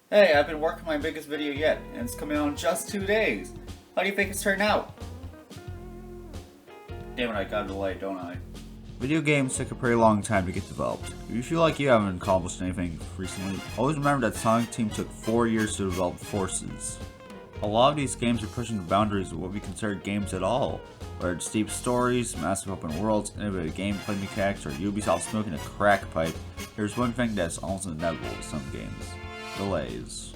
Hey, I've been working my biggest video yet, and it's coming out in just 2 days. How do you think it's turned out? Damn it, I got delayed, don't I? Video games take a pretty long time to get developed. If you feel like you haven't accomplished anything recently, always remember that Sonic Team took 4 years to develop Forces. A lot of these games are pushing the boundaries of what we consider games at all. Whether it's deep stories, massive open worlds, innovative gameplay mechanics, or Ubisoft smoking a crack pipe, there's one thing that's almost inevitable with some games. Delays.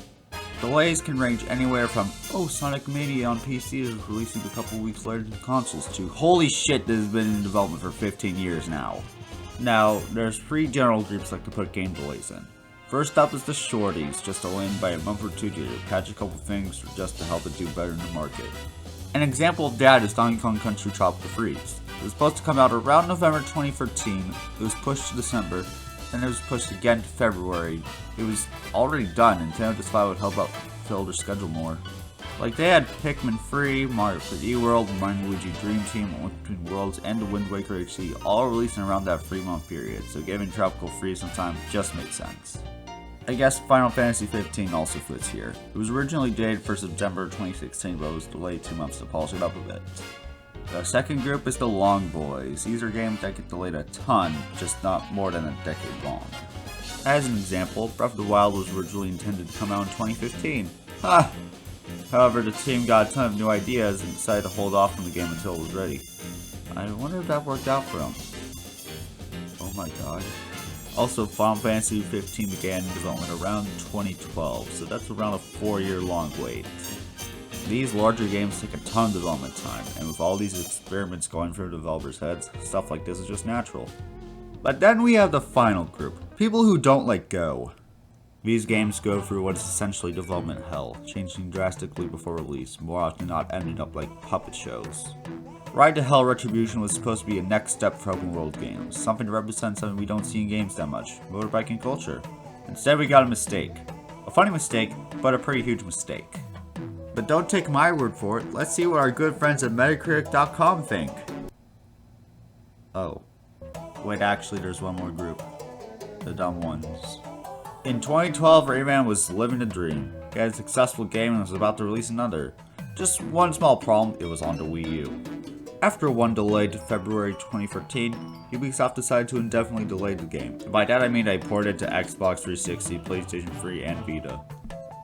Delays can range anywhere from, oh, Sonic Mania on PC is releasing a couple weeks later than consoles, to, holy shit, this has been in development for 15 years now. Now, there's 3 general groups like to put game delays in. First up is the shorties, just delaying by a month or two to catch a couple things or just to help it do better in the market. An example of that is Donkey Kong Country Tropical Freeze. It was supposed to come out around November 2013, it was pushed to December, then it was pushed again to February. It was already done, and Nintendo decided it would help out fill their schedule more. Like they had Pikmin 3, Mario 3D World, Mario Luigi Dream Team, Link Between Worlds, and the Wind Waker HD all releasing around that 3-month period, so giving Tropical Freeze some time just made sense. I guess Final Fantasy 15 also fits here. It was originally dated for September 2016, but was delayed 2 months to polish it up a bit. The second group is the long boys. These are games that get delayed a ton, just not more than a decade long. As an example, Breath of the Wild was originally intended to come out in 2015. Ha! However, the team got a ton of new ideas and decided to hold off on the game until it was ready. I wonder if that worked out for them. Oh my god. Also, Final Fantasy 15 began development around 2012, so that's around a 4-year long wait. These larger games take a ton of development time, and with all these experiments going through developers' heads, stuff like this is just natural. But then we have the final group, people who don't let go. These games go through what is essentially development hell, changing drastically before release, more often than not ending up like puppet shows. Ride to Hell Retribution was supposed to be a next step for open world games, something to represent something we don't see in games that much, motorbiking culture. Instead we got a mistake. A funny mistake, but a pretty huge mistake. But don't take my word for it, let's see what our good friends at Metacritic.com think. Oh. Wait, actually there's one more group. The dumb ones. In 2012, Rayman was living the dream. He had a successful game and was about to release another. Just one small problem, it was on the Wii U. After one delay to February 2013, Ubisoft decided to indefinitely delay the game. And by that I mean they ported it to Xbox 360, PlayStation 3, and Vita.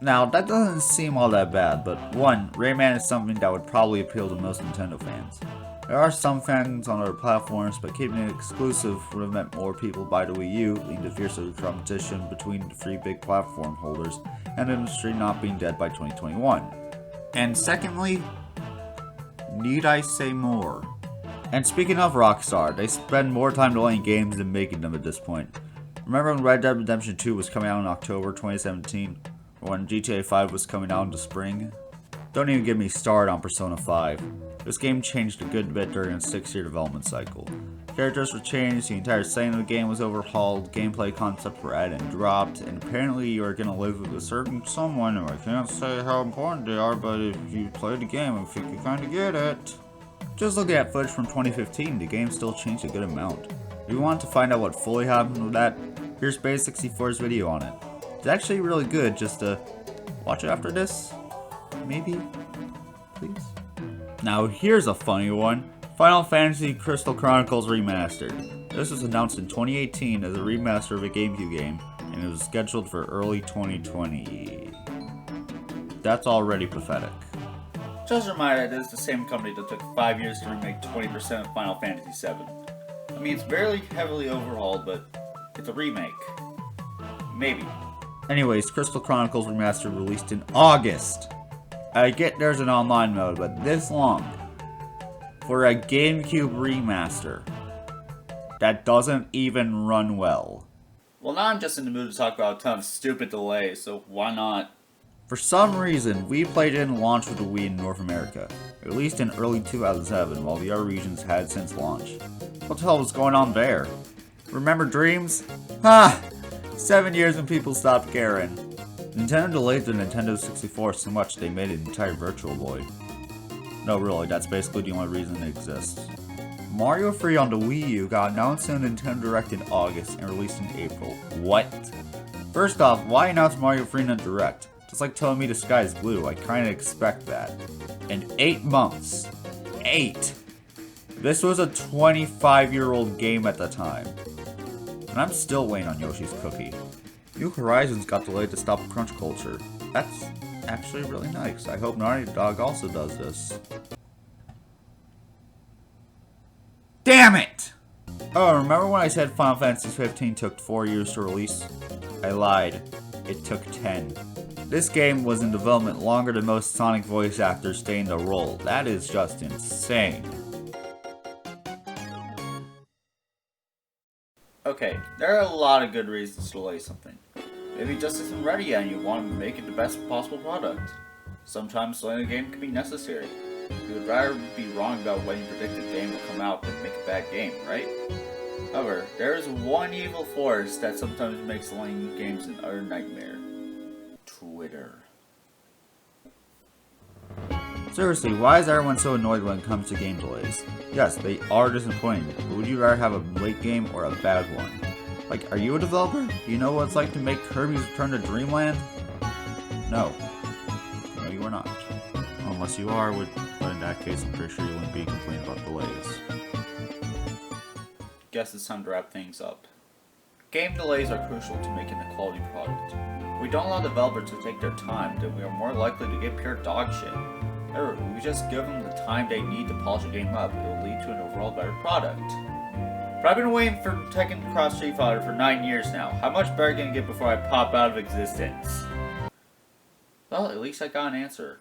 Now, that doesn't seem all that bad, but 1, Rayman is something that would probably appeal to most Nintendo fans. There are some fans on other platforms, but keeping it exclusive would have meant more people buy the Wii U, leading to fiercer competition between the 3 big platform holders, and the industry not being dead by 2021. And secondly, need I say more? And speaking of Rockstar, they spend more time delaying games than making them at this point. Remember when Red Dead Redemption 2 was coming out in October 2017? Or when GTA 5 was coming out in the spring? Don't even get me started on Persona 5. This game changed a good bit during its 6-year development cycle. Characters were changed, the entire setting of the game was overhauled, gameplay concepts were added and dropped, and apparently you are going to live with a certain someone, and I can't say how important they are, but if you play the game, I think you kind of get it. Just looking at footage from 2015, the game still changed a good amount. If you want to find out what fully happened with that, here's Base64's video on it. It's actually really good, just to watch it after this, maybe, please? Now here's a funny one. Final Fantasy Crystal Chronicles Remastered. This was announced in 2018 as a remaster of a GameCube game, and it was scheduled for early 2020. That's already pathetic. Just a reminder that it is the same company that took 5 years to remake 20% of Final Fantasy VII. I mean, it's barely heavily overhauled, but it's a remake. Maybe. Anyways, Crystal Chronicles Remastered released in August. I get there's an online mode, but this long for a GameCube remaster that doesn't even run well. Well, now I'm just in the mood to talk about a ton of stupid delays, so why not? For some reason, we played it in launch with the Wii in North America, released in early 2007, while the other regions had since launch. What the hell was going on there? Remember Dreams? Ha! 7 years and people stopped caring. Nintendo delayed the Nintendo 64 so much they made an entire Virtual Boy. No, really, that's basically the only reason it exists. Mario 3 on the Wii U got announced in Nintendo Direct in August and released in April. What? First off, why announce Mario 3 in a direct? Just like telling me the sky is blue, I kinda expect that. In 8 months. 8! This was a 25-year-old game at the time. And I'm still waiting on Yoshi's Cookie. New Horizons got delayed to stop crunch culture. That's actually really nice. I hope Naughty Dog also does this. Damn it! Oh, remember when I said Final Fantasy 15 took 4 years to release? I lied. It took 10. This game was in development longer than most Sonic voice actors stay in the role. That is just insane. Okay, there are a lot of good reasons to delay something. Maybe it just isn't ready yet and you want to make it the best possible product. Sometimes delaying a game can be necessary. You would rather be wrong about when you predict a game will come out than make a bad game, right? However, there is one evil force that sometimes makes delaying games an utter nightmare. Twitter. Seriously, why is everyone so annoyed when it comes to game delays? Yes, they are disappointing, but would you rather have a late game or a bad one? Like, are you a developer? Do you know what it's like to make Kirby's Return to Dreamland? No. No, you are not. Unless you are, but in that case, I'm pretty sure you wouldn't be complaining about delays. Guess it's time to wrap things up. Game delays are crucial to making a quality product. If we don't allow developers to take their time, then we are more likely to get pure dog shit. However, if we just give them the time they need to polish a game up, it will lead to an overall better product. But I've been waiting for Tekken Cross Street Fighter for 9 years now. How much better can I get before I pop out of existence? Well, at least I got an answer.